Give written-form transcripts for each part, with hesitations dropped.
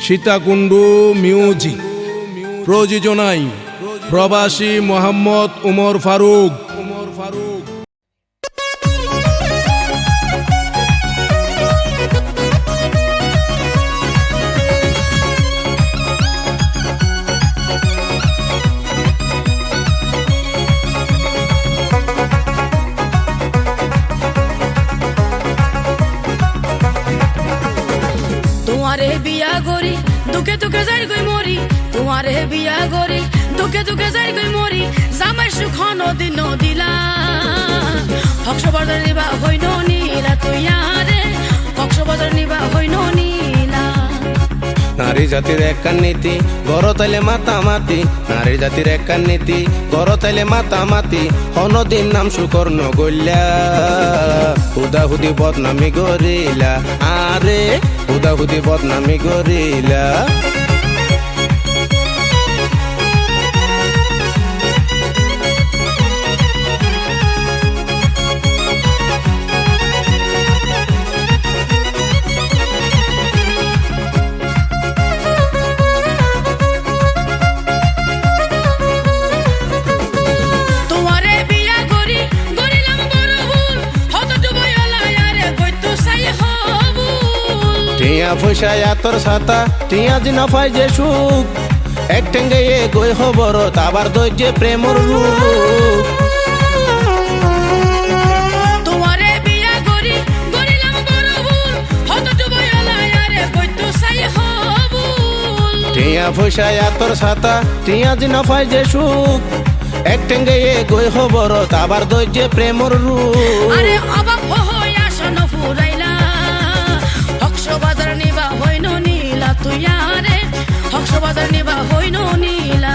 Sitakunda music প্রযোজনায় প্রবাসী মোহাম্মদ উমর ফারুক। তোমারে বিয়া করি দুঃখে দুঃখে যাই গই মরি, তোমারে বিয়া করি দুঃখে দুঃখে যাই গই মরি, জামাই সুখ দিন দিলা কক্সবাজার নিবা হইন নীলা তুই আরে কক্সবাজার নিবা হইন নীলা। নারী জাতির একান নীতি গড় তাইলে মাতামাতি, নারী জাতির একান নীতি গড় তাইলে মাতামাতি, হনদিন নাম সুকর্ণ গল্যা হুদাহুদি বদনামি গরিলা, আরে হুদাহুদি বদনামি গরিলা। টিয়া পয়সায় আতর ছাতা টিয়া দিন পাই যে সুখ, এক ঠেঙ্গে এ গই খবর আবার দৈর্যে প্রেমর রূপ। তোমারে বিয়া করি গরিলাম বড় ভুল, হত ডুবাইলা আরে কইতো সাই হবুল। টিয়া পয়সায় আতর ছাতা টিয়া দিন পাই যে সুখ, এক ঠেঙ্গে এ গই খবর আবার দৈর্যে প্রেমর রূপ। আরে অবাক হই আসন ফুরাইলা কক্সবাজার নিবা হইন নীলা তুই আরে কক্সবাজার নিবা হইন নীলা।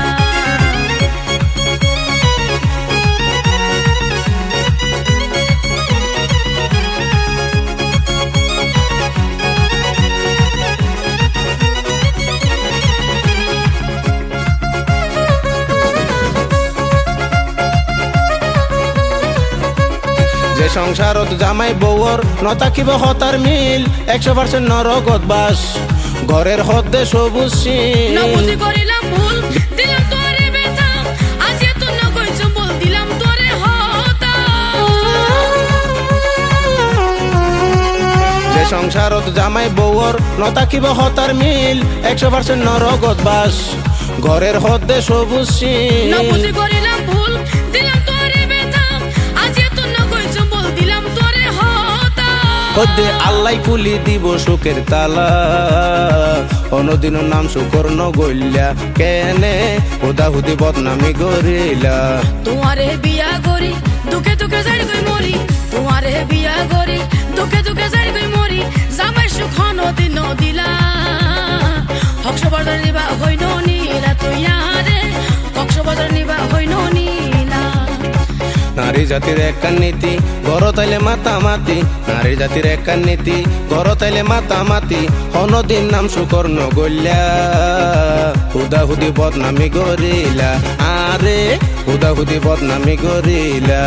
যে সংসারত জামাই বউর নতাকিব হতার মিল, 100% নরকত বাস ঘরের হদ্দে সবুজ শিল। নবুঝি করিলাম ভুল দিলাম তোরে বেতা, আজ এত না কইছো বল দিলাম তোরে হতা। যে সংসারত জামাই বউর নতাকিব হতার মিল, 100% নরকত বাস ঘরের হদ্দে সবুজ শিল। নবুঝি করিলাম ভুল দিলাম তোরে বেতা, আজ এত না কইছো বল দিলাম তোরে হতা। হদ্দে আল্লাহ কুলি দিব সুখের তালা, অনদিন নাম সুকর্ণ গল্যা কেনে হুদাহুদি বদনামি গরিলা। তোমারে বিয়া করি দুঃখে দুঃখে যাই গই মরি, তোমারে বিয়া করি দুঃখে দুঃখে যাই গই মরি, জামাই সুখ দিন দিলা কক্সবাজার নিবা হইন নীলা তুই আরে কক্সবাজার নিবা হইন নীলা। নারী জাতির একান নীতি গড় তাইলে মাতামাতি, নারী জাতির একান নীতি গড় তাইলে মাতামাতি, হনদিন নাম সুকর্ণ গল্যা হুদাহুদি বদনামি গরিলা, আরে হুদাহুদি বদনামি গরিলা।